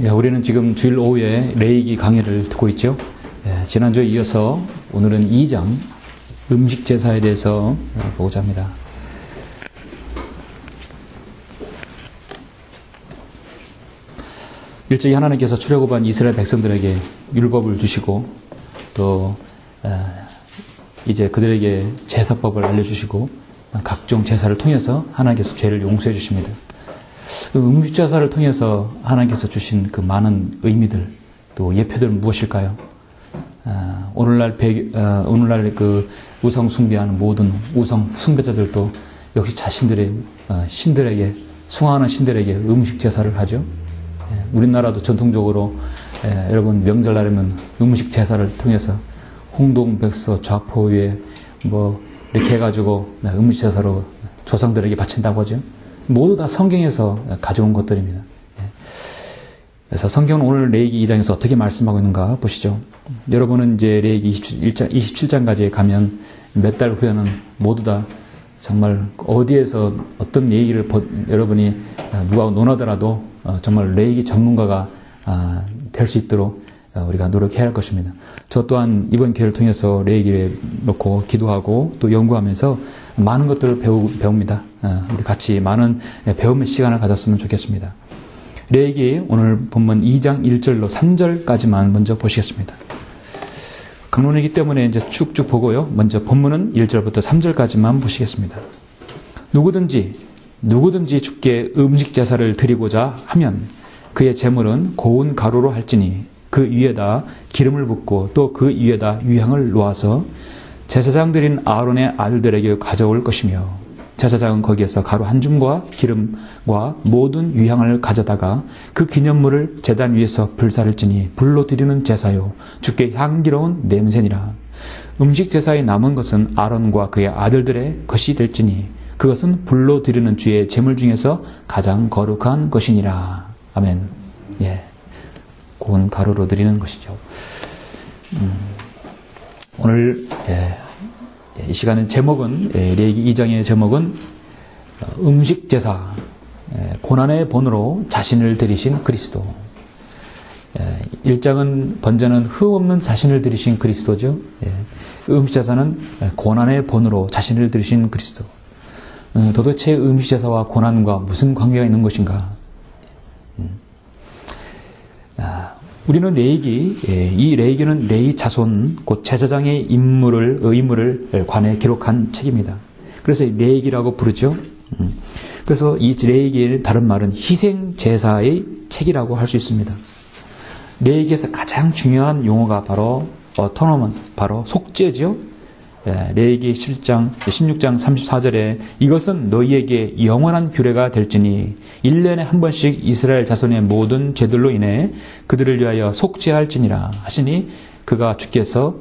우리는 지금 주일 오후에 레이기 강의를 듣고 있죠. 지난주에 이어서 오늘은 2장 음식 제사에 대해서 보고자 합니다. 일찍이 하나님께서 출애굽한 이스라엘 백성들에게 율법을 주시고 또 이제 그들에게 제사법을 알려주시고 각종 제사를 통해서 하나님께서 죄를 용서해 주십니다. 음식 제사를 통해서 하나님께서 주신 그 많은 의미들 또 예표들은 무엇일까요? 오늘날 그 우상 숭배하는 모든 우상 숭배자들도 역시 자신들의 신들에게 숭하는 신들에게 음식 제사를 하죠. 우리나라도 전통적으로 여러분 명절날이면 음식 제사를 통해서 홍동백서 좌포위에 이렇게 해가지고 음식 제사로 조상들에게 바친다고 하죠. 모두 다 성경에서 가져온 것들입니다. 그래서 성경은 오늘 레위기 2장에서 어떻게 말씀하고 있는가 보시죠. 여러분은 이제 레위기 27장까지 가면 몇 달 후에는 모두 다 정말 어디에서 어떤 얘기를 여러분이 누가 논하더라도 정말 레위기 전문가가 될 수 있도록 우리가 노력해야 할 것입니다. 저 또한 이번 기회를 통해서 레위기에 놓고 기도하고 또 연구하면서 많은 것들을 배웁니다. 우리 같이 많은 배움의 시간을 가졌으면 좋겠습니다. 레위기 오늘 본문 2장 1절로 3절까지만 먼저 보시겠습니다. 강론이기 때문에 이제 쭉쭉 보고요. 먼저 본문은 1절부터 3절까지만 보시겠습니다. 누구든지 주께 음식 제사를 드리고자 하면 그의 제물은 고운 가루로 할지니 그 위에다 기름을 붓고 또 그 위에다 유향을 놓아서 제사장 드린 아론의 아들들에게 가져올 것이며 제사장은 거기에서 가루 한 줌과 기름과 모든 유향을 가져다가 그 기념물을 제단 위에서 불사를지니 불로 드리는 제사요 주께 향기로운 냄새니라. 음식 제사에 남은 것은 아론과 그의 아들들의 것이 될지니 그것은 불로 드리는 주의 제물 중에서 가장 거룩한 것이니라. 아멘. 고운 가루로 드리는 것이죠. 오늘 이 시간은 제목은 레위기 2장의 제목은 음식 제사, 고난의 본으로 자신을 드리신 그리스도. 1장은 번제는 흠없는 자신을 드리신 그리스도죠. 음식 제사는 고난의 본으로 자신을 드리신 그리스도. 도대체 음식 제사와 고난과 무슨 관계가 있는 것인가? 우리는 이 레위기는 레위 자손 곧 제사장의 의무를 관해 기록한 책입니다. 그래서 레위기라고 부르죠. 그래서 이 레위기의 다른 말은 희생 제사의 책이라고 할 수 있습니다. 레위기에서 가장 중요한 용어가 바로 어토너먼트, 바로 속죄죠. 레위기 16장 34절에 이것은 너희에게 영원한 규례가 될지니 1년에 한 번씩 이스라엘 자손의 모든 죄들로 인해 그들을 위하여 속죄할지니라 하시니 그가 주께서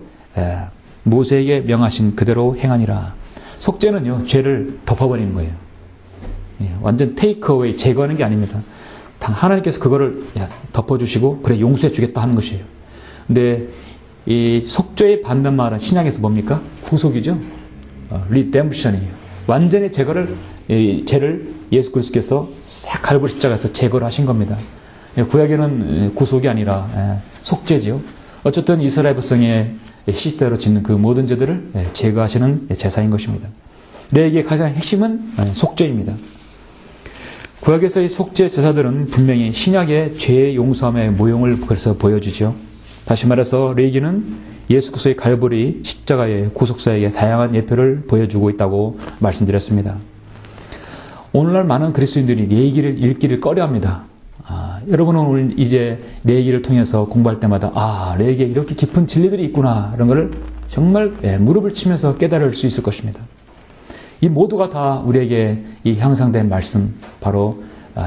모세에게 명하신 그대로 행하니라. 속죄는요, 죄를 덮어버리는 거예요. 완전 테이크어웨이, 제거하는 게 아닙니다. 하나님께서 그거를 덮어주시고 그래 용서해 주겠다 하는 것이에요. 근데 이 속죄의 반대말은 신약에서 뭡니까? 구속이죠. 리뎀션이에요. 완전히 제거를, 죄를 예수 그리스도께서 싹 갈보리 십자가에서 제거를 하신 겁니다. 구약에는 구속이 아니라 속죄지요. 어쨌든 이스라엘 백성의 시대로 짓는 그 모든 죄들을 제거하시는 제사인 것입니다. 레위기의 가장 핵심은 속죄입니다. 구약에서의 속죄 제사들은 분명히 신약의 죄 용서함의 모형을 그래서 보여주죠. 다시 말해서 레위기는 예수 그리스도의 갈보리 십자가의 구속사에게 다양한 예표를 보여주고 있다고 말씀드렸습니다. 오늘날 많은 그리스도인들이 레위기를 읽기를 꺼려합니다. 여러분은 오늘 이제 레위기를 통해서 공부할 때마다 레위기에 이렇게 깊은 진리들이 있구나 이런 것을 정말 무릎을 치면서 깨달을 수 있을 것입니다. 이 모두가 다 우리에게 이 향상된 말씀, 바로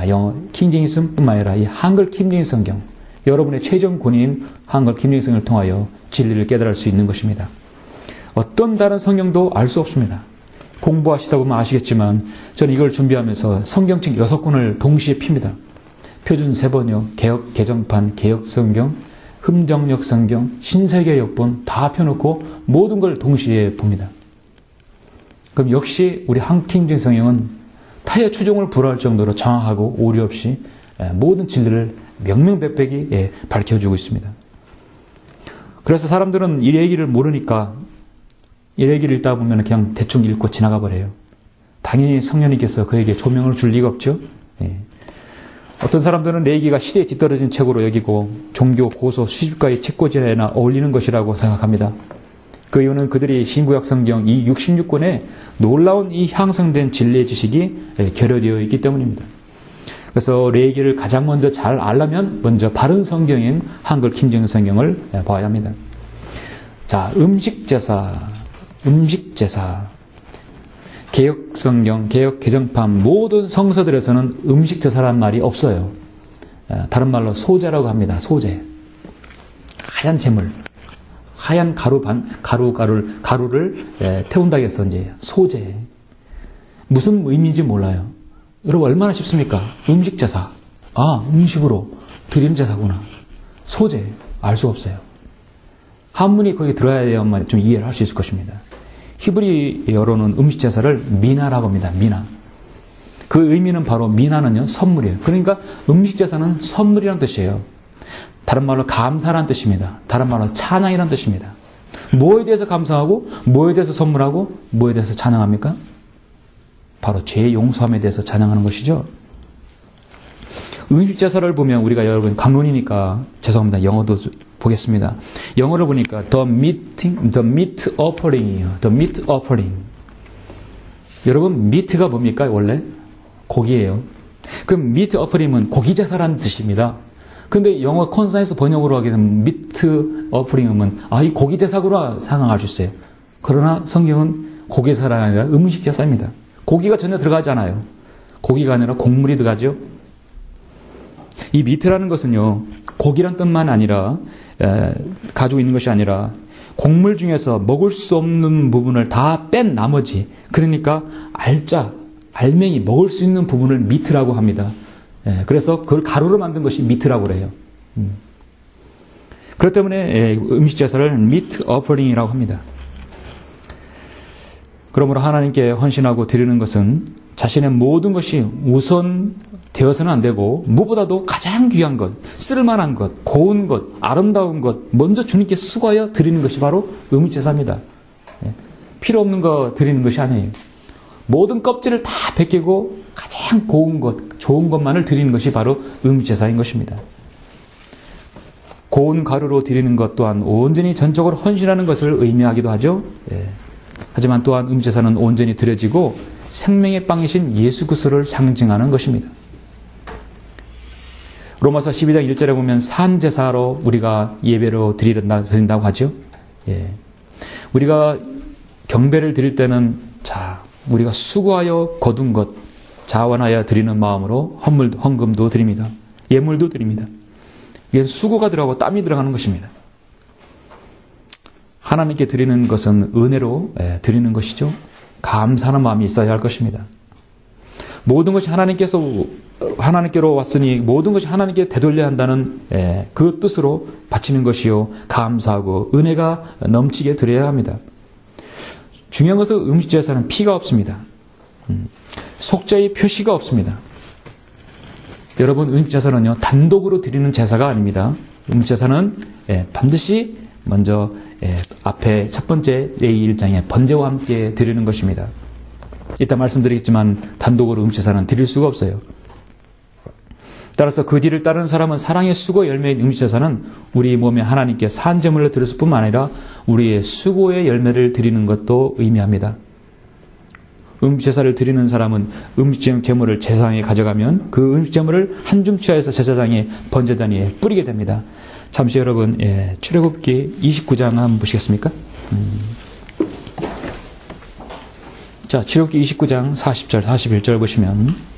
영어 킹제임스뿐만 아니라 이 한글 킹제임스 성경, 여러분의 최종 권위인 한글 킹제임스 성경을 통하여 진리를 깨달을 수 있는 것입니다. 어떤 다른 성경도 알 수 없습니다. 공부하시다 보면 아시겠지만 저는 이걸 준비하면서 성경책 6권을 동시에 핍니다. 표준 세번역, 개역 개정판, 개역 성경, 흠정역 성경, 신세계 역본 다 펴놓고 모든 걸 동시에 봅니다. 그럼 역시 우리 한킹제임스 성경은 타의 추종을 불허할 정도로 정확하고 오류 없이 모든 진리를 명명백백히 밝혀주고 있습니다. 그래서 사람들은 이 얘기를 모르니까 이 얘기를 읽다 보면 그냥 대충 읽고 지나가 버려요. 당연히 성령님께서 그에게 조명을 줄 리가 없죠. 어떤 사람들은 레이기가 시대에 뒤떨어진 책으로 여기고 종교, 고소, 수집가의 책꽂이에나 어울리는 것이라고 생각합니다. 그 이유는 그들이 신구약 성경 이 66권에 놀라운 이 향상된 진리의 지식이 결여되어 있기 때문입니다. 그래서 레이기를 가장 먼저 잘 알려면 먼저 바른 성경인 한글 킹제임스 성경을 봐야 합니다. 자, 음식제사. 개혁 성경, 개혁 개정판 모든 성서들에서는 음식제사란 말이 없어요. 다른 말로 소제라고 합니다. 소제. 하얀 재물. 하얀 가루를 태운다고 해서 이제 소제. 무슨 의미인지 몰라요. 여러분 얼마나 쉽습니까? 음식제사. 아, 음식으로 드리는 제사구나. 소제. 알 수 없어요. 한문이 거기 들어야만 좀 이해를 할 수 있을 것입니다. 히브리어로는 음식제사를 미나라고 합니다. 미나. 그 의미는 바로 미나는요, 선물이에요. 그러니까 음식제사는 선물이라는 뜻이에요. 다른 말로 감사라는 뜻입니다. 다른 말로 찬양이라는 뜻입니다. 뭐에 대해서 감사하고, 뭐에 대해서 선물하고, 뭐에 대해서 찬양합니까? 바로 죄의 용서함에 대해서 찬양하는 것이죠. 음식제사를 보면 우리가 여러분 강론이니까 죄송합니다. 영어도 보겠습니다. 영어를 보니까 the meat offering이에요. the meat offering. 여러분 meat가 뭡니까? 원래 고기예요. 그럼 meat offering은 고기 제사라는 뜻입니다. 근데 영어 콘사이스 번역으로 하게 되면 meat offering은 이 고기 제사구나 상상할 수 있어요. 그러나 성경은 고기 제사가 아니라 음식 제사입니다. 고기가 전혀 들어가지 않아요. 고기가 아니라 곡물이 들어가죠. 이 meat라는 것은요, 고기란 뜻만 아니라 가지고 있는 것이 아니라 곡물 중에서 먹을 수 없는 부분을 다 뺀 나머지, 그러니까 알맹이 먹을 수 있는 부분을 미트라고 합니다. 그래서 그걸 가루로 만든 것이 미트라고 그래요. 그렇기 때문에 음식 제사를 미트 어퍼링이라고 합니다. 그러므로 하나님께 헌신하고 드리는 것은 자신의 모든 것이 우선 되어서는 안 되고 무엇보다도 가장 귀한 것, 쓸만한 것, 고운 것, 아름다운 것 먼저 주님께 수고하여 드리는 것이 바로 음식제사입니다. 필요 없는 거 드리는 것이 아니에요. 모든 껍질을 다 벗기고 가장 고운 것, 좋은 것만을 드리는 것이 바로 음식제사인 것입니다. 고운 가루로 드리는 것 또한 온전히 전적으로 헌신하는 것을 의미하기도 하죠. 하지만 또한 음식제사는 온전히 드려지고 생명의 빵이신 예수 그리스도를 상징하는 것입니다. 로마서 12장 1절에 보면 산제사로 우리가 예배로 드린다고 하죠. 우리가 경배를 드릴 때는 우리가 수고하여 거둔 것, 자원하여 드리는 마음으로 헌금도 드립니다. 예물도 드립니다. 이게 수고가 들어가고 땀이 들어가는 것입니다. 하나님께 드리는 것은 은혜로 드리는 것이죠. 감사하는 마음이 있어야 할 것입니다. 모든 것이 하나님께로 왔으니 모든 것이 하나님께 되돌려야 한다는 그 뜻으로 바치는 것이요, 감사하고 은혜가 넘치게 드려야 합니다. 중요한 것은 음식제사는 피가 없습니다. 속죄의 표시가 없습니다. 여러분, 음식제사는요 단독으로 드리는 제사가 아닙니다. 음식제사는 반드시 먼저 앞에 첫 번째 레위 1장에 번제와 함께 드리는 것입니다. 이따 말씀드리겠지만 단독으로 음식제사는 드릴 수가 없어요. 따라서 그 뒤를 따르는 사람은 사랑의 수고 열매인 음식제사는 우리 몸에 하나님께 산제물로 드렸을 뿐만 아니라 우리의 수고의 열매를 드리는 것도 의미합니다. 음식제사를 드리는 사람은 음식제물을 제사장에 가져가면 그 음식제물을 한 줌 취하여서 제사장의 번제단 위에 뿌리게 됩니다. 잠시 여러분, 출애굽기 29장 한번 보시겠습니까? 자, 출애굽기 29장 40절, 41절 보시면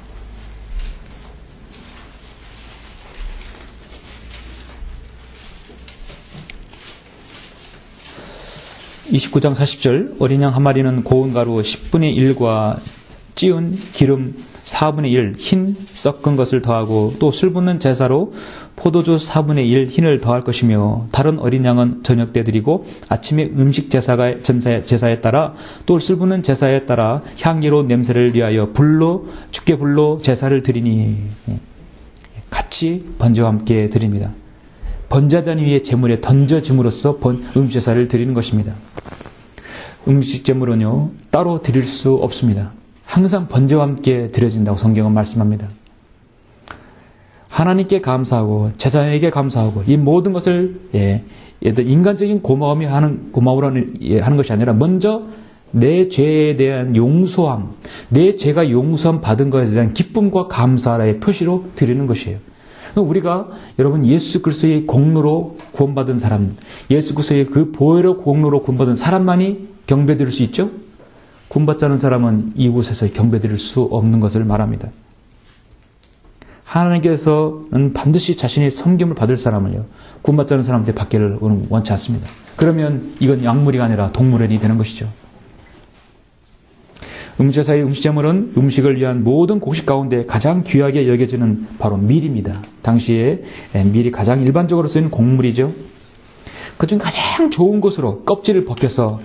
29장 40절 어린 양 한 마리는 고운 가루 10분의 1과 찌운 기름 4분의 1 흰 섞은 것을 더하고 또 술 붓는 제사로 포도주 4분의 1 흰을 더할 것이며 다른 어린 양은 저녁 때 드리고 아침에 음식 제사에 따라 또 술 붓는 제사에 따라 향기로운 냄새를 위하여 주께 불로 제사를 드리니 같이 번제와 함께 드립니다. 번제단 위에 제물에 던져짐으로써 음식제사를 드리는 것입니다. 음식제물은요, 따로 드릴 수 없습니다. 항상 번제와 함께 드려진다고 성경은 말씀합니다. 하나님께 감사하고 제자에게 감사하고 이 모든 것을 인간적인 고마움이라는 하는 것이 아니라 먼저 내 죄에 대한 용서함, 내 죄가 용서함 받은 것에 대한 기쁨과 감사의 표시로 드리는 것이에요. 우리가 여러분 예수 그리스도의 공로로 구원받은 사람, 예수 그리스도의 그 보혈의 공로로 구원받은 사람만이 경배드릴 수 있죠? 구원받지 않은 사람은 이곳에서 경배드릴 수 없는 것을 말합니다. 하나님께서는 반드시 자신의 섬김을 받을 사람을요, 구원받지 않은 사람한테 받기를 원치 않습니다. 그러면 이건 약물이 아니라 동물원이 되는 것이죠. 음식제사의 음식제물은 음식을 위한 모든 곡식 가운데 가장 귀하게 여겨지는 바로 밀입니다. 당시에 밀이 가장 일반적으로 쓰이는 곡물이죠. 그중 가장 좋은 것으로 껍질을 벗겨서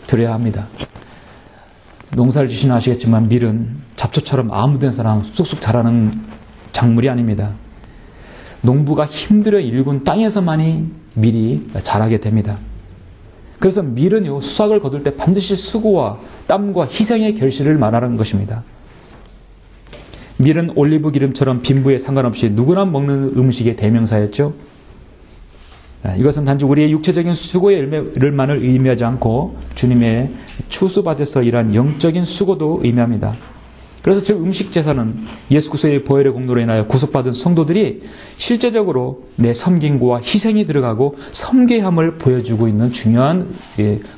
드려야 합니다. 농사를 지시는 아시겠지만 밀은 잡초처럼 아무데나 사람 쑥쑥 자라는 작물이 아닙니다. 농부가 힘들어 일군 땅에서만이 밀이 자라게 됩니다. 그래서 밀은요, 수확을 거둘 때 반드시 수고와 땀과 희생의 결실을 말하는 것입니다. 밀은 올리브 기름처럼 빈부에 상관없이 누구나 먹는 음식의 대명사였죠. 이것은 단지 우리의 육체적인 수고의 열매를만을 의미하지 않고 주님의 추수받아서 일한 영적인 수고도 의미합니다. 그래서 즉 음식제사는 예수 그리스도의 보혈의 공로로 인하여 구속받은 성도들이 실제적으로 내 섬김과 희생이 들어가고 섬계함을 보여주고 있는 중요한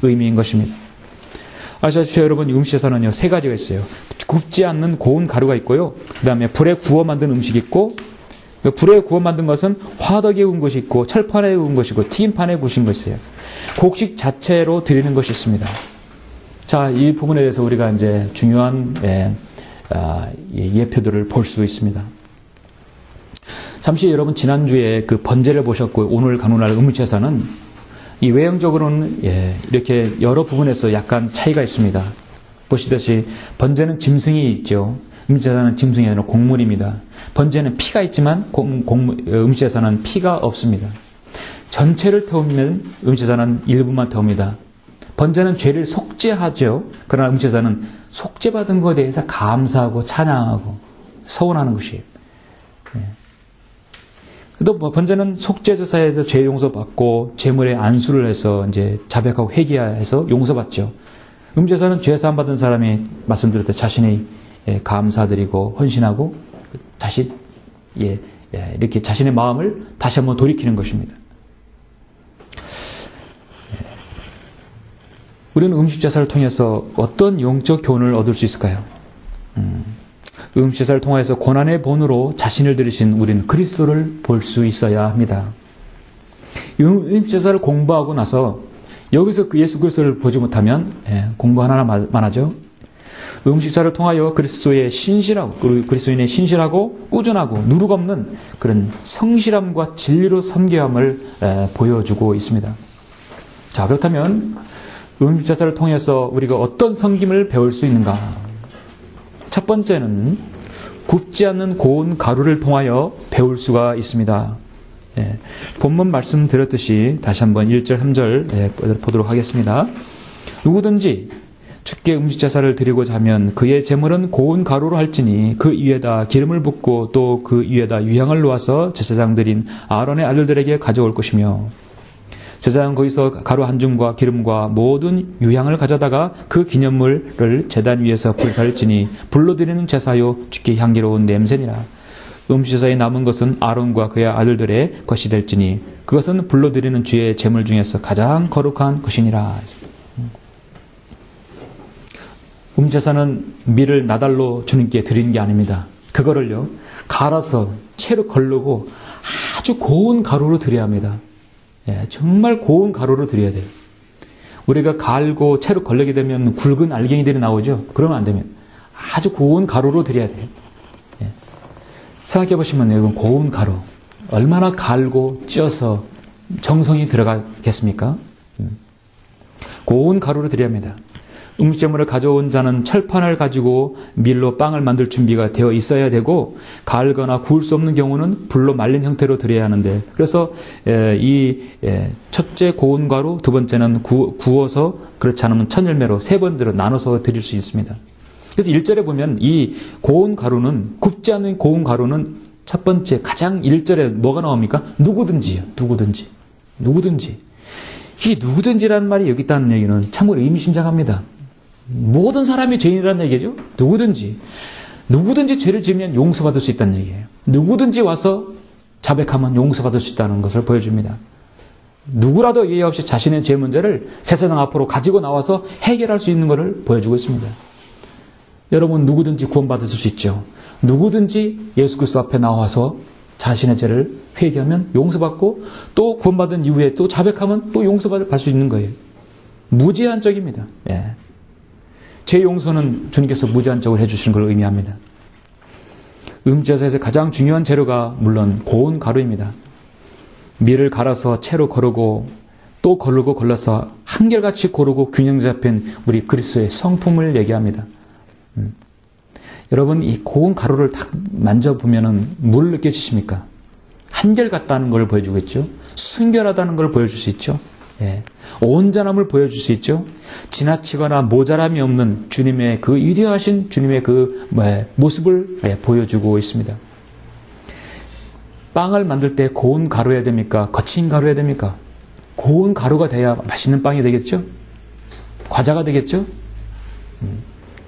의미인 것입니다. 아시다시피 여러분, 음식제사는요, 세 가지가 있어요. 굽지 않는 고운 가루가 있고요, 그 다음에 불에 구워 만든 음식이 있고, 불에 구워 만든 것은 화덕에 구운 것이 있고, 철판에 구운 것이고, 튀김판에 구우신 것이 있어요. 곡식 자체로 드리는 것이 있습니다. 자, 이 부분에 대해서 우리가 이제 중요한 예표들을 볼 수 있습니다. 잠시 여러분 지난주에 그 번제를 보셨고 오늘 간운할 음식제사는 이 외형적으로는 이렇게 여러 부분에서 약간 차이가 있습니다. 보시듯이 번제는 짐승이 있죠. 음식제사는 짐승이 아니라 곡물입니다. 번제는 피가 있지만 음식제사는 피가 없습니다. 전체를 태우면 음식제사는 일부만 태웁니다. 번제는 죄를 속죄하죠. 그러나 음식제사는 속죄받은 것에 대해서 감사하고 찬양하고 서원하는 것이에요. 또 번제는 속죄제사에서 죄 용서받고 제물에 안수를 해서 이제 자백하고 회개해서 용서받죠. 음식제사는 죄 사함 받은 사람이 말씀드렸듯 자신이 감사드리고 헌신하고 다시 이렇게 자신의 마음을 다시 한번 돌이키는 것입니다. 우리는 음식제사를 통해서 어떤 영적 교훈을 얻을 수 있을까요? 음식제사를 통해서 고난의 본으로 자신을 들이신 우리는 그리스도를 볼 수 있어야 합니다. 음식제사를 공부하고 나서 여기서 그 예수 그리스도를 보지 못하면 공부 하나만 하죠. 음식제사를 통하여 그리스도의 신실하고 그리스도인의 신실하고 꾸준하고 누룩 없는 그런 성실함과 진리로 섬겨함을 보여주고 있습니다. 자, 그렇다면 음식제사를 통해서 우리가 어떤 섬김을 배울 수 있는가? 첫 번째는 굽지 않는 고운 가루를 통하여 배울 수가 있습니다. 본문 말씀드렸듯이 다시 한번 1절 3절 보도록 하겠습니다. 누구든지 주께 음식제사를 드리고자 하면 그의 제물은 고운 가루로 할지니 그 위에다 기름을 붓고 또 그 위에다 유향을 놓아서 제사장들인 아론의 아들들에게 가져올 것이며 제사장은 거기서 가루 한 줌과 기름과 모든 유향을 가져다가 그 기념물을 제단 위에서 불살지니 불로 드리는 제사요 주께 향기로운 냄새니라. 음식제사에 남은 것은 아론과 그의 아들들의 것이 될지니 그것은 불로 드리는 주의 제물 중에서 가장 거룩한 것이니라. 음식제사는 밀을 나달로 주님께 드리는 게 아닙니다. 그거를요 갈아서 채로 걸르고 아주 고운 가루로 드려야 합니다. 정말 고운 가루로 드려야 돼요. 우리가 갈고 채로 걸리게 되면 굵은 알갱이들이 나오죠. 그러면 안 되면 아주 고운 가루로 드려야 돼요. 생각해 보시면 여러분, 고운 가루 얼마나 갈고 쪄서 정성이 들어가겠습니까? 고운 가루로 드려야 합니다. 음식물을 가져온 자는 철판을 가지고 밀로 빵을 만들 준비가 되어 있어야 되고, 갈거나 구울 수 없는 경우는 불로 말린 형태로 드려야 하는데, 그래서 첫째 고운 가루, 두 번째는 구워서, 그렇지 않으면 천열매로 세 번째로 나눠서 드릴 수 있습니다. 그래서 1절에 보면 이 고운 가루는, 굽지 않은 고운 가루는 첫 번째 가장 1절에 뭐가 나옵니까? 누구든지요. 누구든지. 이 누구든지라는 말이 여기 있다는 얘기는 참으로 의미심장합니다. 모든 사람이 죄인이라는 얘기죠. 누구든지 죄를 지으면 용서받을 수 있다는 얘기예요. 누구든지 와서 자백하면 용서받을 수 있다는 것을 보여줍니다. 누구라도 예의 없이 자신의 죄 문제를 제사장 앞으로 가지고 나와서 해결할 수 있는 것을 보여주고 있습니다. 여러분, 누구든지 구원받으실 수 있죠. 누구든지 예수 그리스도 앞에 나와서 자신의 죄를 회개하면 용서받고, 또 구원받은 이후에 또 자백하면 또 용서받을 수 있는 거예요. 무제한적입니다. 죄 용서는 주님께서 무제한적으로 해주시는 걸 의미합니다. 음제사에서 가장 중요한 재료가 물론 고운 가루입니다. 밀을 갈아서 채로 거르고 또 거르고 걸러서 한결같이 고르고 균형 잡힌 우리 그리스도의 성품을 얘기합니다. 여러분, 이 고운 가루를 딱 만져보면 뭘 느껴지십니까? 한결같다는 걸 보여주고 있죠. 순결하다는 걸 보여줄 수 있죠. 온전함을 보여줄 수 있죠. 지나치거나 모자람이 없는 주님의 그 위대하신 주님의 그 모습을 보여주고 있습니다. 빵을 만들 때 고운 가루여야 됩니까? 거친 가루여야 됩니까? 고운 가루가 돼야 맛있는 빵이 되겠죠? 과자가 되겠죠?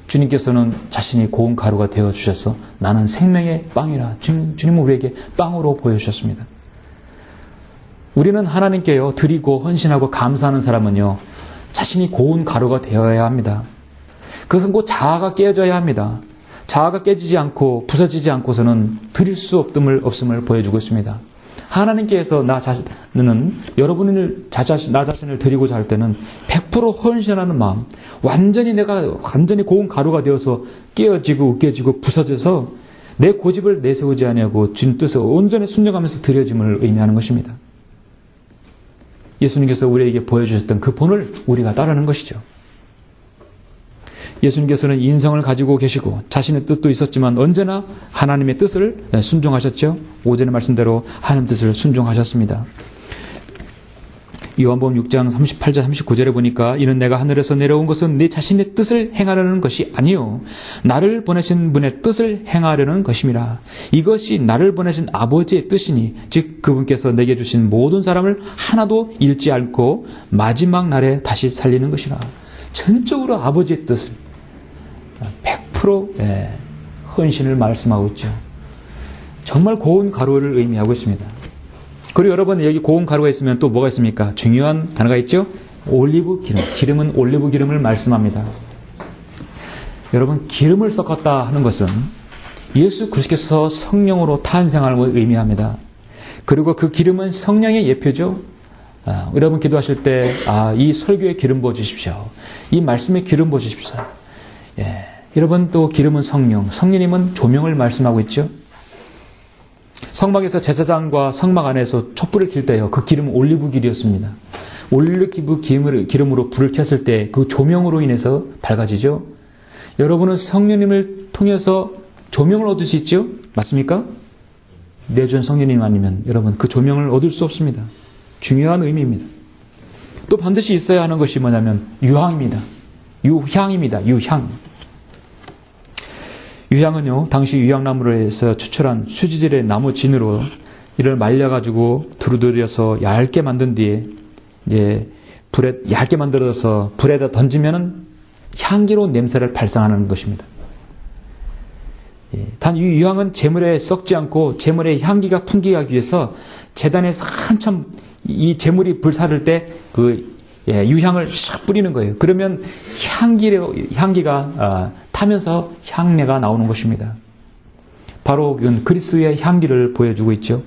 주님께서는 자신이 고운 가루가 되어주셔서 나는 생명의 빵이라 주님은 우리에게 빵으로 보여주셨습니다. 우리는 하나님께요, 드리고 헌신하고 감사하는 사람은요, 자신이 고운 가루가 되어야 합니다. 그것은 곧 자아가 깨져야 합니다. 자아가 깨지지 않고 부서지지 않고서는 드릴 수 없음을 보여주고 있습니다. 하나님께서 나 자신을 드리고자 할 때는 100% 헌신하는 마음, 내가 완전히 고운 가루가 되어서 깨어지고 으깨지고 부서져서 내 고집을 내세우지 아니하고 주님 뜻에 온전히 순종하면서 드려짐을 의미하는 것입니다. 예수님께서 우리에게 보여주셨던 그 본을 우리가 따르는 것이죠. 예수님께서는 인성을 가지고 계시고 자신의 뜻도 있었지만 언제나 하나님의 뜻을 순종하셨죠. 오전의 말씀대로 하나님 뜻을 순종하셨습니다. 요한복음 6장 38절 39절에 보니까 이는 내가 하늘에서 내려온 것은 네 자신의 뜻을 행하려는 것이 아니요 나를 보내신 분의 뜻을 행하려는 것임이라. 이것이 나를 보내신 아버지의 뜻이니 즉 그분께서 내게 주신 모든 사람을 하나도 잃지 않고 마지막 날에 다시 살리는 것이라. 전적으로 아버지의 뜻을 100% 헌신을 말씀하고 있죠. 정말 고운 가루를 의미하고 있습니다. 그리고 여러분, 여기 고운 가루가 있으면 또 뭐가 있습니까? 중요한 단어가 있죠? 올리브 기름. 기름은 올리브 기름을 말씀합니다. 여러분, 기름을 섞었다 하는 것은 예수 그리스도께서 성령으로 탄생하는 것을 의미합니다. 그리고 그 기름은 성령의 예표죠. 여러분 기도하실 때 이 설교에 기름 부어주십시오. 이 말씀에 기름 부어주십시오. 여러분, 또 기름은 성령님은 조명을 말씀하고 있죠. 성막에서 제사장과 성막 안에서 촛불을 켤 때요, 그 기름은 올리브 길이었습니다. 올리브 기름으로 불을 켰을 때 그 조명으로 인해서 밝아지죠. 여러분은 성령님을 통해서 조명을 얻을 수 있죠? 맞습니까? 내주신 성령님 아니면 여러분 그 조명을 얻을 수 없습니다. 중요한 의미입니다. 또 반드시 있어야 하는 것이 뭐냐면 유향입니다. 유향. 유향은요, 당시 유향나무에서 추출한 수지질의 나무 진으로 이를 말려가지고 두루두려서 얇게 만든 뒤에 이제 얇게 만들어서 불에다 던지면은 향기로운 냄새를 발산하는 것입니다. 단 이 유향은 제물에 썩지 않고 제물의 향기가 풍기기 하기 위해서 제단에서 한참 이 제물이 불사를 때 그 유향을 샥 뿌리는 거예요. 그러면 향기가 타면서 향내가 나오는 것입니다. 바로 그리스도의 향기를 보여주고 있죠.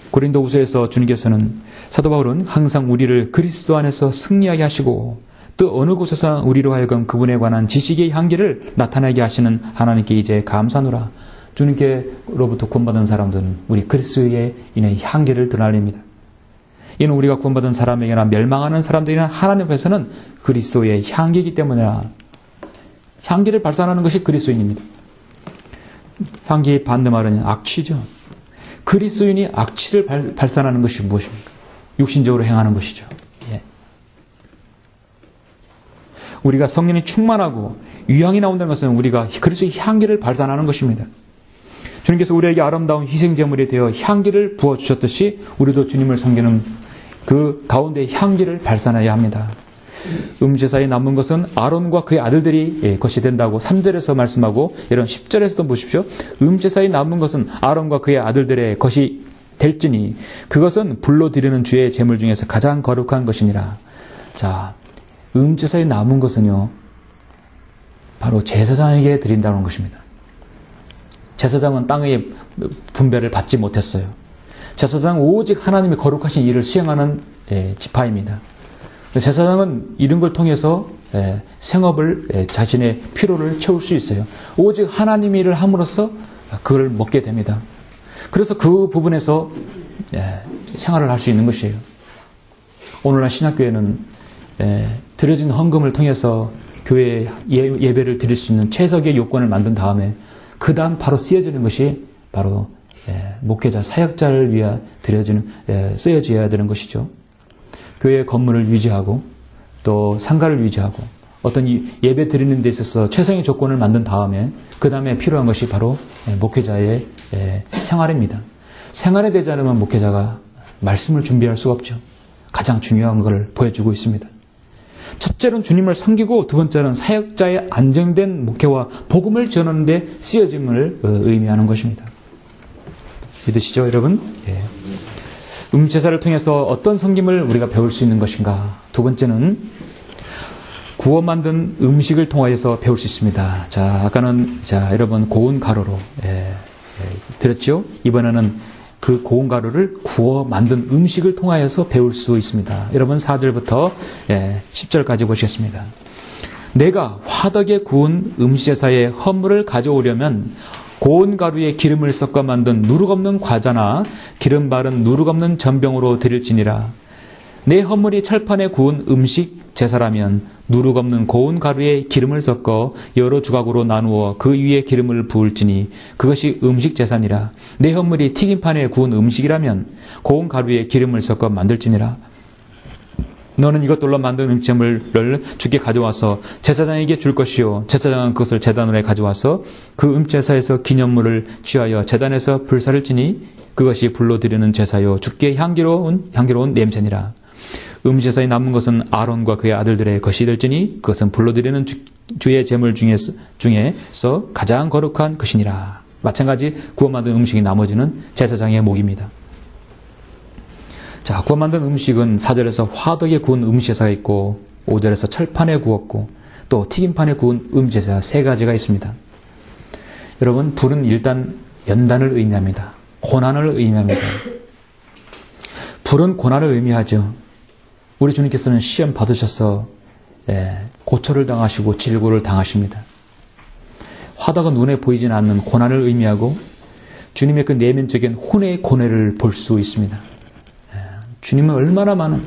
고린도후서에서 주님께서는, 사도 바울은 항상 우리를 그리스도 안에서 승리하게 하시고 또 어느 곳에서 우리로 하여금 그분에 관한 지식의 향기를 나타나게 하시는 하나님께 이제 감사노라. 주님께로부터 구원받은 사람들은 우리 그리스도에 인해 향기를 드러냅니다. 이는 우리가 구원받은 사람에게나 멸망하는 사람들이나 하나님 앞에서는 그리스도의 향기이기 때문이라. 향기를 발산하는 것이 그리스도인입니다. 향기의 반대말은 악취죠. 그리스도인이 악취를 발산하는 것이 무엇입니까? 육신적으로 행하는 것이죠. 예. 우리가 성령이 충만하고 유향이 나온다는 것은 우리가 그리스도의 향기를 발산하는 것입니다. 주님께서 우리에게 아름다운 희생제물이 되어 향기를 부어주셨듯이 우리도 주님을 섬기는 그 가운데 향기를 발산해야 합니다. 제사에 남은 것은 아론과 그의 아들들이 것이 된다고 3절에서 말씀하고 이런 10절에서도 보십시오. 제사에 남은 것은 아론과 그의 아들들의 것이 될지니 그것은 불로 드리는 주의 제물 중에서 가장 거룩한 것이니라. 자, 제사에 남은 것은요, 바로 제사장에게 드린다는 것입니다. 제사장은 땅의 분배를 받지 못했어요. 제사장은 오직 하나님의 거룩하신 일을 수행하는 지파입니다. 제사장은 이런 걸 통해서 생업을, 자신의 필요를 채울 수 있어요. 오직 하나님의 일을 함으로써 그걸 먹게 됩니다. 그래서 그 부분에서 생활을 할 수 있는 것이에요. 오늘날 신약교회는 드려진 헌금을 통해서 교회에 예배를 드릴 수 있는 최적의 요건을 만든 다음에 그 다음 바로 쓰여지는 것이 바로 목회자, 사역자를 위해 쓰여져야 되는 것이죠. 교회 건물을 유지하고 또 상가를 유지하고 어떤 예배 드리는 데 있어서 최상의 조건을 만든 다음에 그 다음에 필요한 것이 바로 목회자의 생활입니다. 생활에 되지 않으면 목회자가 말씀을 준비할 수가 없죠. 가장 중요한 것을 보여주고 있습니다. 첫째는 주님을 섬기고 두 번째는 사역자의 안정된 목회와 복음을 전하는 데 쓰여짐을 의미하는 것입니다. 믿으시죠, 여러분? 예. 제사를 통해서 어떤 섬김을 우리가 배울 수 있는 것인가? 두 번째는 구워 만든 음식을 통하여서 배울 수 있습니다. 자, 아까는 여러분 고운 가루로 들었죠? 이번에는 그 고운 가루를 구워 만든 음식을 통하여서 배울 수 있습니다. 여러분 4절부터 10절까지 보시겠습니다. 내가 화덕에 구운 음식제사에 헌물을 가져오려면 고운 가루에 기름을 섞어 만든 누룩 없는 과자나 기름 바른 누룩 없는 전병으로 드릴지니라. 내 헌물이 철판에 구운 음식 제사라면 누룩 없는 고운 가루에 기름을 섞어 여러 조각으로 나누어 그 위에 기름을 부을지니 그것이 음식 제사니라. 내 헌물이 튀김판에 구운 음식이라면 고운 가루에 기름을 섞어 만들지니라. 너는 이것들로 만든 음식물을 주께 가져와서 제사장에게 줄 것이요 제사장은 그것을 제단으로 가져와서 그 음제사에서 기념물을 취하여 제단에서 불사를 지니 그것이 불로 드리는 제사요 주께 향기로운 냄새니라. 제사에 남은 것은 아론과 그의 아들들의 것이 될지니 그것은 불로 드리는 주의 제물 중에서 가장 거룩한 것이니라. 마찬가지 구워 만든 음식이 나머지는 제사장의 몫입니다. 자, 구워 만든 음식은 4절에서 화덕에 구운 음식제사가 있고 5절에서 철판에 구웠고 또 튀김판에 구운 음식제사 세 가지가 있습니다. 여러분, 불은 일단 연단을 의미합니다. 고난을 의미합니다. 불은 고난을 의미하죠. 우리 주님께서는 시험 받으셔서 고초를 당하시고 질고를 당하십니다. 화덕은 눈에 보이지는 않는 고난을 의미하고 주님의 그 내면적인 혼의 고뇌를 볼 수 있습니다. 주님은 얼마나 많은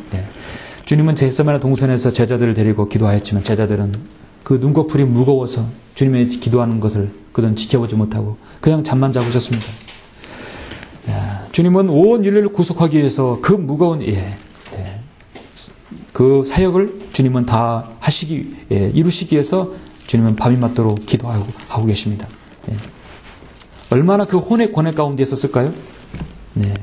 주님은 겟세마네 동산에서 제자들을 데리고 기도하였지만 제자들은 그 눈꺼풀이 무거워서 주님의 기도하는 것을 그들은 지켜보지 못하고 그냥 잠만 자고 있었습니다. 주님은 온 인류를 구속하기 위해서 그 무거운 그 사역을 주님은 다 이루시기 위해서 주님은 밤이 맞도록 기도하고 계십니다. 얼마나 그 혼의 고뇌 가운데 있었을까요? 네.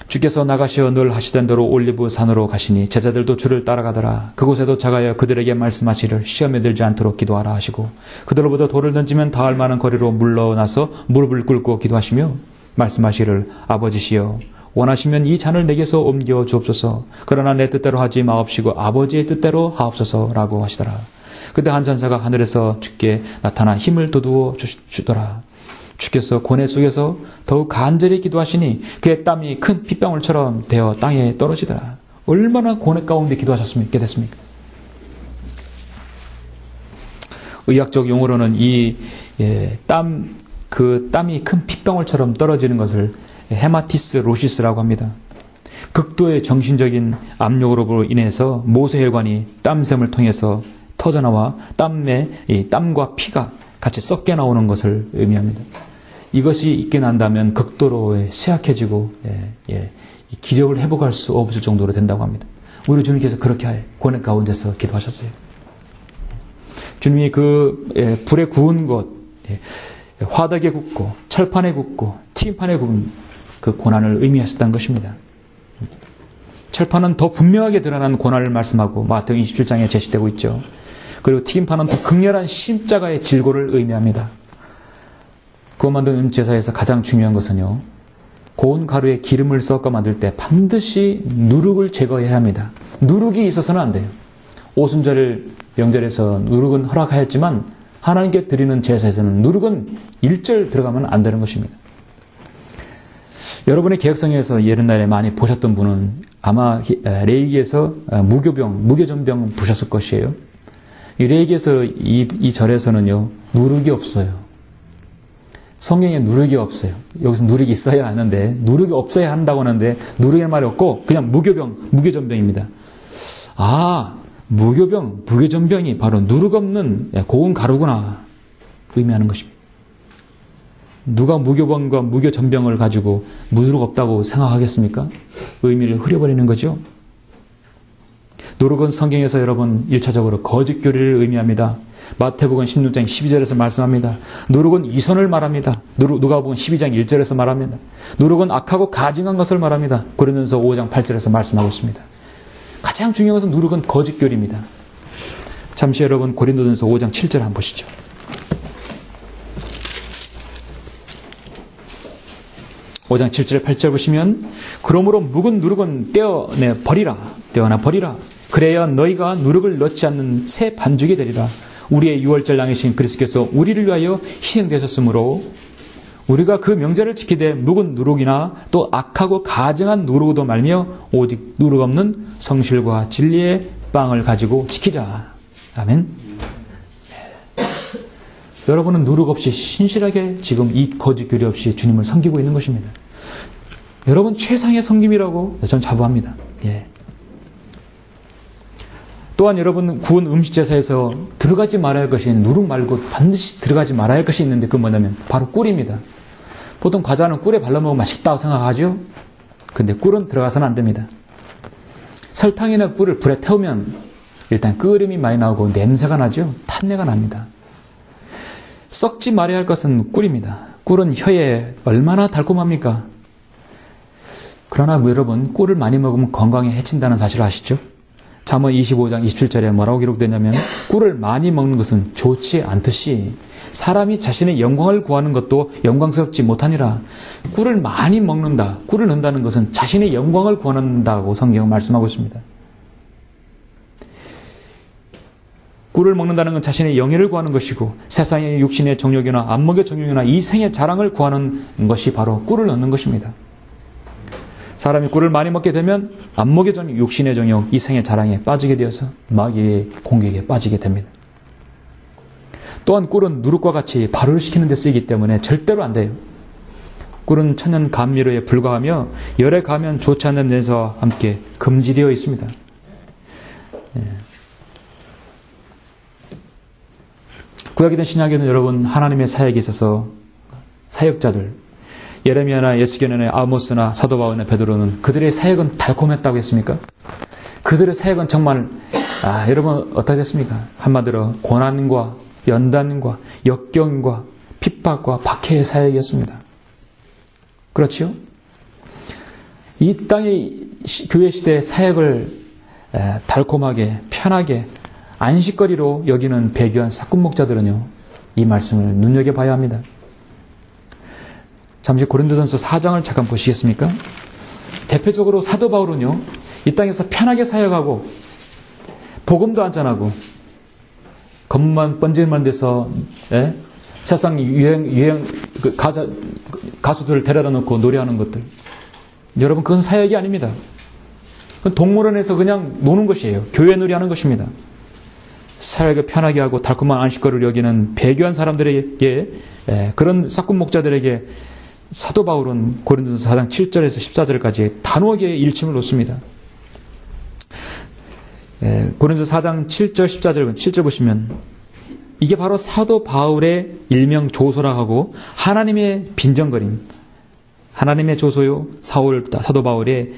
주께서 나가시어 늘 하시던 대로 올리브 산으로 가시니 제자들도 주를 따라가더라. 그곳에도 자가여 그들에게 말씀하시를 시험에 들지 않도록 기도하라 하시고 그들로부터 돌을 던지면 닿을 만한 거리로 물러나서 무릎을 꿇고 기도하시며 말씀하시를 아버지시여 원하시면 이 잔을 내게서 옮겨 주옵소서. 그러나 내 뜻대로 하지 마옵시고 아버지의 뜻대로 하옵소서라고 하시더라. 그때 한 천사가 하늘에서 주께 나타나 힘을 돋우어 주더라. 주께서 고뇌 속에서 더욱 간절히 기도하시니 그의 땀이 큰 핏방울처럼 되어 땅에 떨어지더라. 얼마나 고뇌 가운데 기도하셨습니까? 됐습니까? 의학적 용어로는 이 땀이 큰 핏방울처럼 떨어지는 것을 헤마티스 로시스라고 합니다. 극도의 정신적인 압력으로 인해서 모세혈관이 땀샘을 통해서 터져나와 땀과 피가 같이 섞여 나오는 것을 의미합니다. 이것이 있게 난다면 극도로 쇠약해지고 기력을 회복할 수 없을 정도로 된다고 합니다. 우리 주님께서 그렇게 고뇌 가운데서 기도하셨어요. 주님이 그 불에 구운 것, 화덕에 굽고 철판에 굽고 튀김판에 구운 그 고난을 의미하셨다는 것입니다. 철판은 더 분명하게 드러난 고난을 말씀하고 마태복음 27장에 제시되고 있죠. 그리고 튀김판은 더 극렬한 십자가의 질고를 의미합니다. 구워 만든 제사에서 가장 중요한 것은요, 고운 가루에 기름을 섞어 만들 때 반드시 누룩을 제거해야 합니다. 누룩이 있어서는 안 돼요. 오순절 명절에서 누룩은 허락하였지만 하나님께 드리는 제사에서는 누룩은 일절 들어가면 안 되는 것입니다. 여러분의 개혁성에서 옛날에 많이 보셨던 분은 아마 레위기에서 무교전병 보셨을 것이에요. 이 레위기에서 이 절에서는요, 누룩이 없어요. 성경에 누룩이 없어요. 여기서 누룩이 있어야 하는데 누룩이 없어야 한다고 하는데 누룩의 말이 없고 그냥 무교전병입니다. 무교전병이 바로 누룩 없는 고운 가루구나 의미하는 것입니다. 누가 무교병과 무교전병을 가지고 누룩 없다고 생각하겠습니까? 의미를 흐려버리는 거죠. 누룩은 성경에서 여러분 1차적으로 거짓 교리를 의미합니다. 마태복음 16장 12절에서 말씀합니다. 누룩은 이선을 말합니다. 누가복음 12장 1절에서 말합니다. 누룩은 악하고 가증한 것을 말합니다. 고린도전서 5장 8절에서 말씀하고 있습니다. 가장 중요한 것은 누룩은 거짓 교리입니다. 잠시 여러분 고린도전서 5장 7절 한번 보시죠. 5장 7절 8절 보시면 그러므로 묵은 누룩은 떼어나 버리라. 그래야 너희가 누룩을 넣지 않는 새 반죽이 되리라. 우리의 유월절 양이신 그리스도께서 우리를 위하여 희생되셨으므로 우리가 그 명절을 지키되 묵은 누룩이나 또 악하고 가증한 누룩도 말며 오직 누룩 없는 성실과 진리의 빵을 가지고 지키자. 아멘. 여러분은 누룩 없이 신실하게 지금 이 거짓 교리 없이 주님을 섬기고 있는 것입니다. 여러분 최상의 섬김이라고 저는 자부합니다. 또한 여러분 구운 음식 제사에서 들어가지 말아야 할 것이 누룩 말고 반드시 들어가지 말아야 할 것이 있는데 그 뭐냐면 바로 꿀입니다. 보통 과자는 꿀에 발라먹으면 맛있다고 생각하죠. 근데 꿀은 들어가서는 안 됩니다. 설탕이나 꿀을 불에 태우면 일단 끓음이 많이 나오고 냄새가 나죠. 탄내가 납니다. 썩지 말아야 할 것은 꿀입니다. 꿀은 혀에 얼마나 달콤합니까? 그러나 여러분 꿀을 많이 먹으면 건강에 해친다는 사실을 아시죠? 잠언 25장 27절에 뭐라고 기록되냐면 꿀을 많이 먹는 것은 좋지 않듯이 사람이 자신의 영광을 구하는 것도 영광스럽지 못하니라. 꿀을 많이 먹는다, 꿀을 넣는다는 것은 자신의 영광을 구한다고 성경은 말씀하고 있습니다. 꿀을 먹는다는 건 자신의 영예를 구하는 것이고 세상의 육신의 정욕이나 안목의 정욕이나 이 생의 자랑을 구하는 것이 바로 꿀을 넣는 것입니다. 사람이 꿀을 많이 먹게 되면 안목의 정욕, 육신의 정욕, 이 생의 자랑에 빠지게 되어서 마귀의 공격에 빠지게 됩니다. 또한 꿀은 누룩과 같이 발효를 시키는 데 쓰이기 때문에 절대로 안 돼요. 꿀은 천연 감미료에 불과하며 열에 가면 좋지 않는 냄새와 함께 금지되어 있습니다. 구약이든 신약이든 여러분 하나님의 사역에 있어서 사역자들 예레미야나 예스겔이나 아모스나 사도 바울이나 베드로는 그들의 사역은 달콤했다고 했습니까? 그들의 사역은 정말 여러분 어떻게 됐습니까? 한마디로 고난과 연단과 역경과 핍박과 박해의 사역이었습니다. 그렇죠? 이 땅의 교회 시대의 사역을 달콤하게 편하게 안식거리로 여기는 배교한 사꾼 목자들은요, 이 말씀을 눈여겨봐야 합니다. 잠시 고린도전서 4장을 잠깐 보시겠습니까? 대표적으로 사도 바울은요, 이 땅에서 편하게 사역하고 복음도 안 전하고 겉만 번질만 돼서 세상 유행 가수들을 데려다 놓고 노래하는 것들, 여러분 그건 사역이 아닙니다. 그건 동물원에서 그냥 노는 것이에요. 교회 놀이하는 것입니다. 사역을 편하게 하고 달콤한 안식거리를 여기는 배교한 사람들에게, 그런 사꾼 목자들에게 사도 바울은 고린도서 4장 7절에서 14절까지 단호하게 일침을 놓습니다. 고린도서 4장 7절 14절 7절 보시면 이게 바로 사도 바울의 일명 조소라 하고 하나님의 빈정거림, 하나님의 조소요 사도 바울의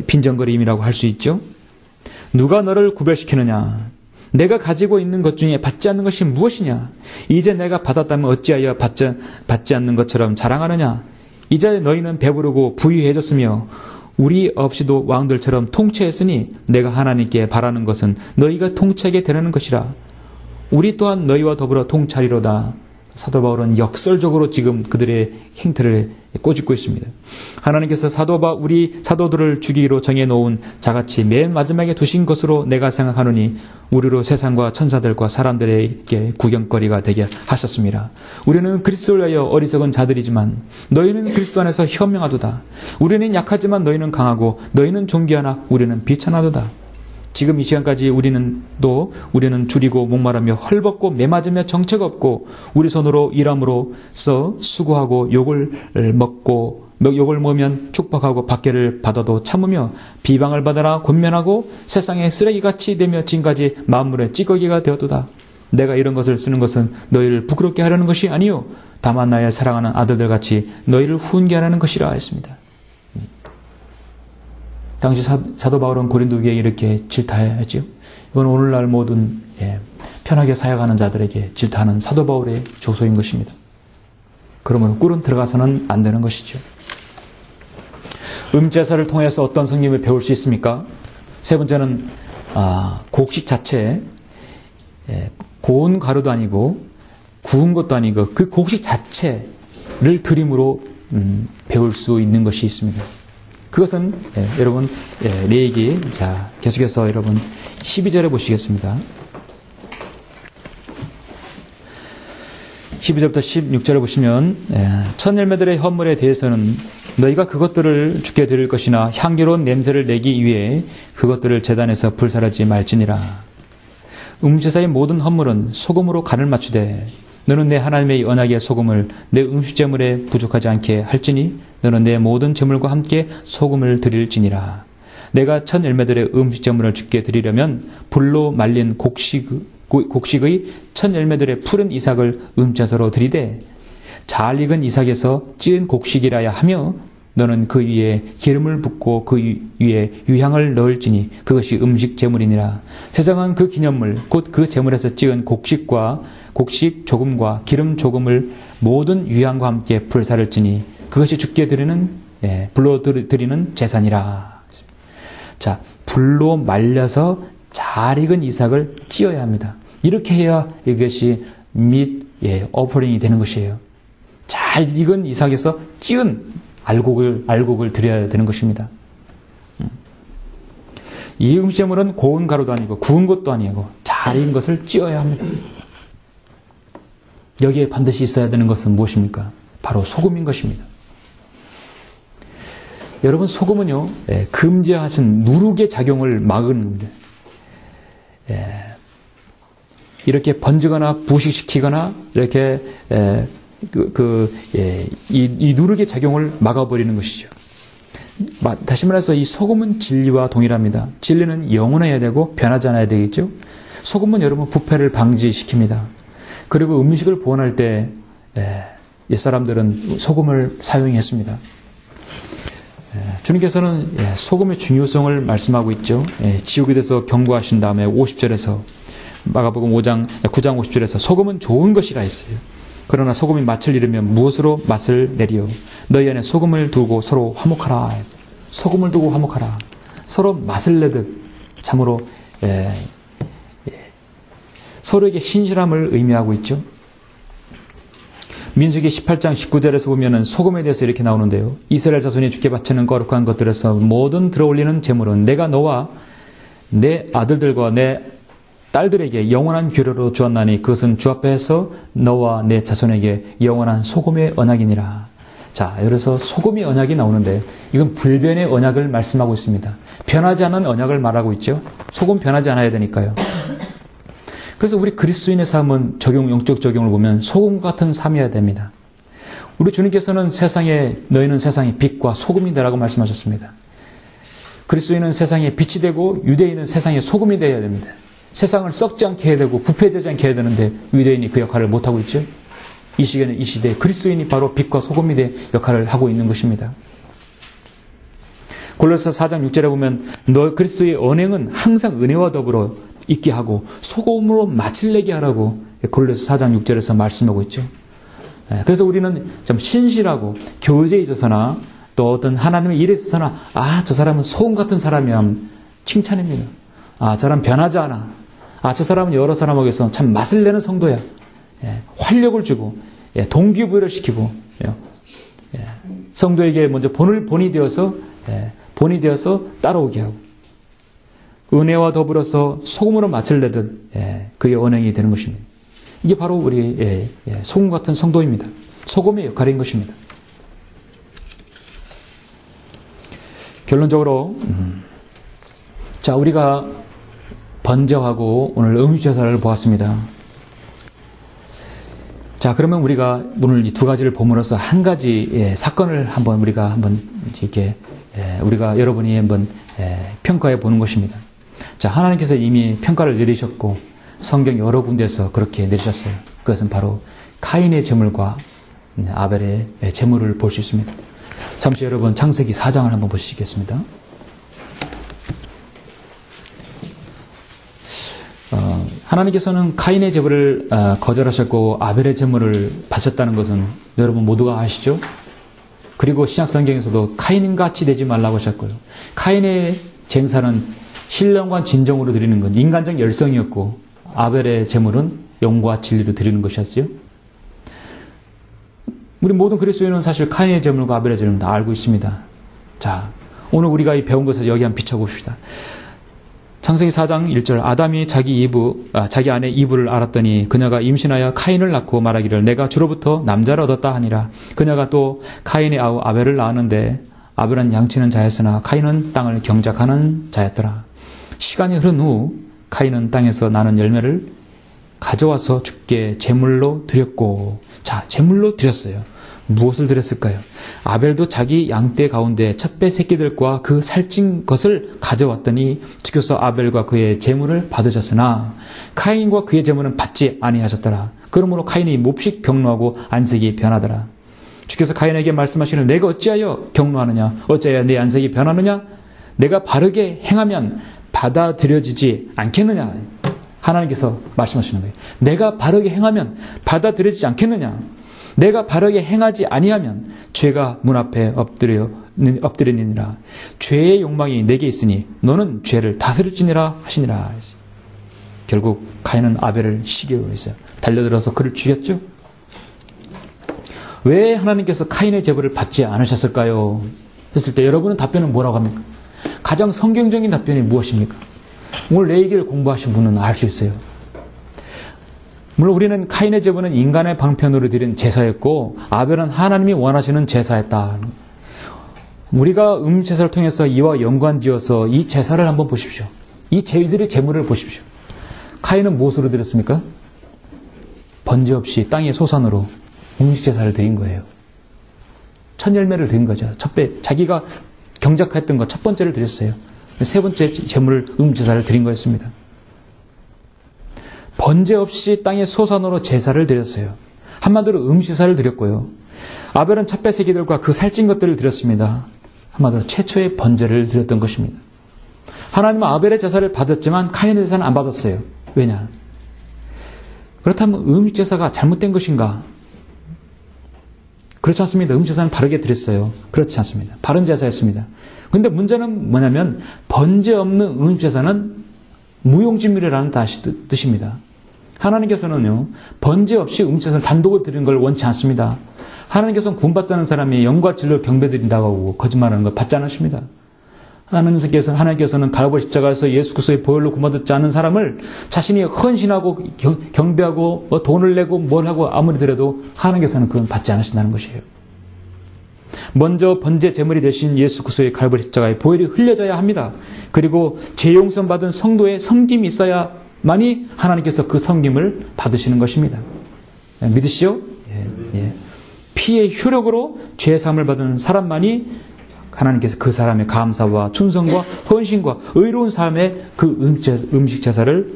빈정거림이라고 할 수 있죠. 누가 너를 구별시키느냐? 내가 가지고 있는 것 중에 받지 않는 것이 무엇이냐? 이제 내가 받았다면 어찌하여 받지 않는 것처럼 자랑하느냐? 이제 너희는 배부르고 부유해졌으며 우리 없이도 왕들처럼 통치했으니 내가 하나님께 바라는 것은 너희가 통치하게 되려는 것이라. 우리 또한 너희와 더불어 통치하리로다. 사도 바울은 역설적으로 지금 그들의 행태를 꼬집고 있습니다. 하나님께서 우리 사도들을 죽이기로 정해놓은 자같이 맨 마지막에 두신 것으로 내가 생각하노니 우리로 세상과 천사들과 사람들에게 구경거리가 되게 하셨습니다. 우리는 그리스도를 위하여 어리석은 자들이지만 너희는 그리스도 안에서 현명하도다. 우리는 약하지만 너희는 강하고 너희는 존귀하나 우리는 비천하도다. 지금 이 시간까지 우리는 줄이고 목마르며 헐벗고 매맞으며 정책 없고 우리 손으로 일함으로써 수고하고 욕을 먹으면 축복하고 박해를 받아도 참으며 비방을 받아라 권면하고 세상에 쓰레기같이 되며 지금까지 만물의 찌꺼기가 되었도다. 내가 이런 것을 쓰는 것은 너희를 부끄럽게 하려는 것이 아니요 다만 나의 사랑하는 아들들같이 너희를 훈계하라는 것이라 했습니다. 당시 사도 바울은 고린도 교회에 이렇게 질타했죠. 이건 오늘날 모든 편하게 사역하는 자들에게 질타하는 사도 바울의 조소인 것입니다. 그러면 꿀은 들어가서는 안 되는 것이죠. 음제사를 통해서 어떤 성경을 배울 수 있습니까? 세 번째는 곡식 자체, 고운 가루도 아니고 구운 것도 아니고 그 곡식 자체를 드림으로 배울 수 있는 것이 있습니다. 그것은 여러분 레위기 자 계속해서 여러분 12절에 보시겠습니다. 12절부터 16절에 보시면 첫 열매들의 헌물에 대해서는 너희가 그것들을 주께 드릴 것이나 향기로운 냄새를 내기 위해 그것들을 제단에서 불사르지 말지니라. 음제사의 모든 헌물은 소금으로 간을 맞추되 너는 내 하나님의 언약의 소금을 내 음식제물에 부족하지 않게 할지니 너는 내 모든 제물과 함께 소금을 드릴지니라. 내가 첫 열매들의 음식제물을 주께 드리려면 불로 말린 곡식의 첫 열매들의 푸른 이삭을 음제사로 드리되 잘 익은 이삭에서 찌은 곡식이라야 하며 너는 그 위에 기름을 붓고 그 위에 유향을 넣을지니 그것이 음식 제물이니라. 세상은 그 기념물 곧 그 제물에서 찌은 곡식 조금과 기름 조금을 모든 유향과 함께 불사를지니 그것이 주께 드리는 불로 드리는 제사니라. 자, 불로 말려서 잘 익은 이삭을 찌어야 합니다. 이렇게 해야 이것이 오퍼링이 되는 것이에요. 잘 익은 이삭에서 찌은 알곡을 드려야 되는 것입니다. 이 음식물은 고운 가루도 아니고 구운 것도 아니고 잘 익은 것을 찌어야 합니다. 여기에 반드시 있어야 되는 것은 무엇입니까? 바로 소금인 것입니다. 여러분 소금은요 금지하신 누룩의 작용을 막은 겁니다. 이렇게 번지거나 부식시키거나 이렇게 이 누룩의 작용을 막아버리는 것이죠. 다시 말해서 이 소금은 진리와 동일합니다. 진리는 영원해야 되고 변하지 않아야 되겠죠. 소금은 여러분 부패를 방지시킵니다. 그리고 음식을 보관할 때 옛사람들은 소금을 사용했습니다. 주님께서는 소금의 중요성을 말씀하고 있죠. 지옥에 대해서 경고하신 다음에 50절에서 마가복음 9장 50절에서 소금은 좋은 것이라 했어요. 그러나 소금이 맛을 잃으면 무엇으로 맛을 내리요? 너희 안에 소금을 두고 서로 화목하라. 소금을 두고 화목하라. 서로 맛을 내듯 참으로 서로에게 신실함을 의미하고 있죠. 민수기 18장 19절에서 보면은 소금에 대해서 이렇게 나오는데요. 이스라엘 자손이 주께 바치는 거룩한 것들에서 모든 들어올리는 제물은 내가 너와 내 아들들과 내 딸들에게 영원한 규례로 주었나니 그것은 주 앞에서 너와 내 자손에게 영원한 소금의 언약이니라. 자, 그래서 소금의 언약이 나오는데 이건 불변의 언약을 말씀하고 있습니다. 변하지 않은 언약을 말하고 있죠. 소금 변하지 않아야 되니까요. 그래서 우리 그리스도인의 삶은 영적 적용을 보면 소금 같은 삶이어야 됩니다. 우리 주님께서는 너희는 세상의 빛과 소금이다라고 말씀하셨습니다. 그리스도인은 세상의 빛이 되고 유대인은 세상의 소금이 되어야 됩니다. 세상을 썩지 않게 해야 되고 부패되지 않게 해야 되는데 유대인이 그 역할을 못하고 있죠. 이 시기에는 이 시대에 그리스도인이 바로 빛과 소금이 될 역할을 하고 있는 것입니다. 골로새 4장 6절에 보면 너 그리스도의 언행은 항상 은혜와 더불어 있게 하고 소금으로 맛을 내게 하라고 골로새 4장 6절에서 말씀하고 있죠. 그래서 우리는 좀 신실하고 교제에 있어서나 또 어떤 하나님의 일에 있어서나 저 사람은 소금 같은 사람이야 칭찬입니다. 저 사람 변하지 않아. 저 사람은 여러 사람에게서 참 맛을 내는 성도야. 활력을 주고 동기부여를 시키고 성도에게 먼저 본이 되어서 따라오게 하고 은혜와 더불어서 소금으로 맛을 내듯 그의 언행이 되는 것입니다. 이게 바로 우리 소금 같은 성도입니다. 소금의 역할인 것입니다. 결론적으로 우리가 번제하고 오늘 음식제사를 보았습니다. 그러면 우리가 오늘 이 두 가지를 봄으로써 한 가지 사건을 우리가 이렇게 우리가 여러분이 한번 평가해 보는 것입니다. 하나님께서 이미 평가를 내리셨고 성경 여러 군데에서 그렇게 내리셨어요. 그것은 바로 카인의 제물과 아벨의 제물을 볼 수 있습니다. 잠시 여러분 창세기 4장을 한번 보시겠습니다. 하나님께서는 카인의 제물을 거절하셨고 아벨의 제물을 바쳤다는 것은 여러분 모두가 아시죠? 그리고 신약성경에서도 카인같이 되지 말라고 하셨고요. 카인의 쟁사는 신령과 진정으로 드리는 건 인간적 열성이었고 아벨의 제물은 영과 진리로 드리는 것이었어요. 우리 모든 그리스도인은 사실 카인의 제물과 아벨의 제물을 다 알고 있습니다. 오늘 우리가 이 배운 것을 여기 한번 비춰봅시다. 창세기 4장 1절 아담이 자기 아내 이브를 알았더니 그녀가 임신하여 카인을 낳고 말하기를 내가 주로부터 남자를 얻었다 하니라. 그녀가 또 카인의 아우 아벨을 낳았는데 아벨은 양치는 자였으나 카인은 땅을 경작하는 자였더라. 시간이 흐른 후 카인은 땅에서 나는 열매를 가져와서 주께 제물로 드렸고 제물로 드렸어요. 무엇을 드렸을까요? 아벨도 자기 양떼 가운데 첫 배 새끼들과 그 살찐 것을 가져왔더니 주께서 아벨과 그의 제물을 받으셨으나 카인과 그의 제물은 받지 아니하셨더라. 그러므로 카인이 몹시 경노하고 안색이 변하더라. 주께서 카인에게 말씀하시는 내가 어찌하여 경노하느냐? 어찌하여 내 안색이 변하느냐? 내가 바르게 행하면 받아들여지지 않겠느냐? 하나님께서 말씀하시는 거예요. 내가 바르게 행하면 받아들여지지 않겠느냐? 내가 바르게 행하지 아니하면 죄가 문 앞에 엎드리니라. 죄의 욕망이 내게 있으니 너는 죄를 다스릴지니라 하시니라. 결국 카인은 아벨을 시기로 했어요. 달려들어서 그를 죽였죠. 왜 하나님께서 카인의 제물을 받지 않으셨을까요? 했을 때 여러분은 답변은 뭐라고 합니까? 가장 성경적인 답변이 무엇입니까? 오늘 내 얘기를 공부하신 분은 알 수 있어요. 물론 우리는 카인의 제물은 인간의 방편으로 드린 제사였고 아벨은 하나님이 원하시는 제사였다. 우리가 제사를 통해서 이와 연관지어서 이 제사를 한번 보십시오. 이 저희들의 제물을 보십시오. 카인은 무엇으로 드렸습니까? 번제 없이 땅의 소산으로 음식제사를 드린 거예요. 첫 열매를 드린 거죠. 자기가 경작했던 것 첫 번째를 드렸어요. 세 번째 제물을 음식제사를 드린 거였습니다. 번제 없이 땅의 소산으로 제사를 드렸어요. 한마디로 음식제사를 드렸고요. 아벨은 첫 배 새끼들과 그 살찐 것들을 드렸습니다. 한마디로 최초의 번제를 드렸던 것입니다. 하나님은 아벨의 제사를 받았지만 카인의 제사는 안 받았어요. 왜냐? 그렇다면 음식제사가 잘못된 것인가? 그렇지 않습니다. 음식제사는 바르게 드렸어요. 그렇지 않습니다. 바른 제사였습니다. 그런데 문제는 뭐냐면 번제 없는 음식제사는 무용지물이라는 뜻입니다. 하나님께서는요, 번제 없이 음식제사를 단독으로 드리는 걸 원치 않습니다. 하나님께서는 구원받지 않은 사람이 영과 진리로 경배드린다고 하고 거짓말하는 걸 받지 않으십니다. 하나님께서는 갈보리 십자가에서 예수 그리스도의 보혈로 구원받지 않은 사람을 자신이 헌신하고 경배하고 돈을 내고 뭘 하고 아무리 드려도 하나님께서는 그건 받지 않으신다는 것이에요. 먼저 번제 제물이 되신 예수 그리스도의 갈보리 십자가의 보혈이 흘려져야 합니다. 그리고 재용선 받은 성도의 섬김이 있어야만이 하나님께서 그 섬김을 받으시는 것입니다. 믿으시죠? 예. 피 피의 효력으로 죄사함을 받은 사람만이 하나님께서 그 사람의 감사와 충성과 헌신과 의로운 삶의 그 음식 제사를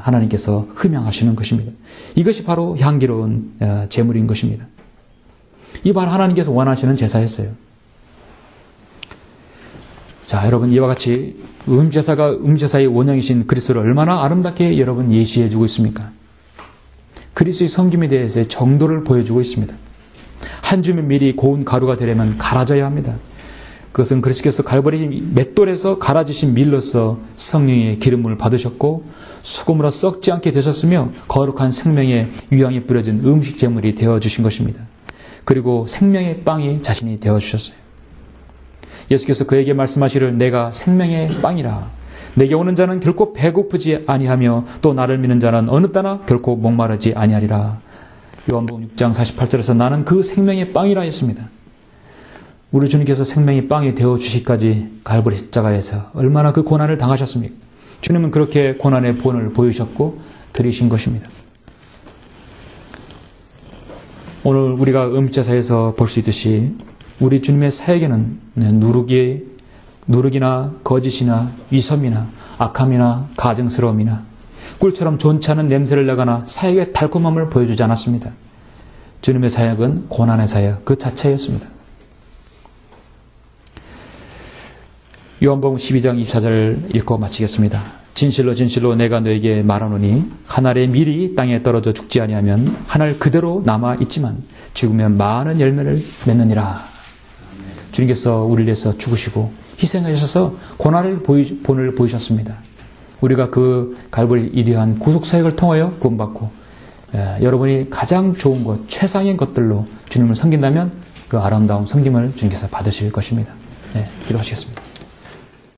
하나님께서 흠양하시는 것입니다. 이것이 바로 향기로운 제물인 것입니다. 이 바로 하나님께서 원하시는 제사였어요. 자, 여러분, 이와 같이 음제사의 원형이신 그리스도를 얼마나 아름답게 여러분 예시해주고 있습니까? 그리스도의 섬김에 대해서의 정도를 보여주고 있습니다. 한 주면 미리 고운 가루가 되려면 갈아져야 합니다. 그것은 그리스도께서 갈보리 맷돌에서 갈아지신 밀로서 성령의 기름을 받으셨고 소금으로 썩지 않게 되셨으며 거룩한 생명의 유향이 뿌려진 음식 제물이 되어주신 것입니다. 그리고 생명의 빵이 자신이 되어주셨어요. 예수께서 그에게 말씀하시를 내가 생명의 빵이라. 내게 오는 자는 결코 배고프지 아니하며 또 나를 믿는 자는 어느 때나 결코 목마르지 아니하리라. 요한복음 6장 48절에서 나는 그 생명의 빵이라 했습니다. 우리 주님께서 생명의 빵이 되어주시기까지 갈보리 십자가에서 얼마나 그 고난을 당하셨습니까? 주님은 그렇게 고난의 본을 보이셨고 드리신 것입니다. 오늘 우리가 음제사에서 볼 수 있듯이 우리 주님의 사역에는 누룩이나 거짓이나 위선이나 악함이나 가증스러움이나 꿀처럼 좋지 않은 냄새를 내거나 사역의 달콤함을 보여주지 않았습니다. 주님의 사역은 고난의 사역 그 자체였습니다. 요한복음 12장 24절 읽고 마치겠습니다. 진실로 진실로 내가 너에게 말하노니 한 알의 밀이 땅에 떨어져 죽지 아니하면 한 알 그대로 남아 있지만 죽으면 많은 열매를 맺느니라. 주님께서 우리를 위해서 죽으시고 희생하셔서 고난을 본을 보이셨습니다. 우리가 그 갈보리 이러한 구속사역을 통하여 구원받고 여러분이 가장 좋은 것, 최상의 것들로 주님을 섬긴다면 그 아름다운 섬김을 주님께서 받으실 것입니다. 네, 기도하시겠습니다.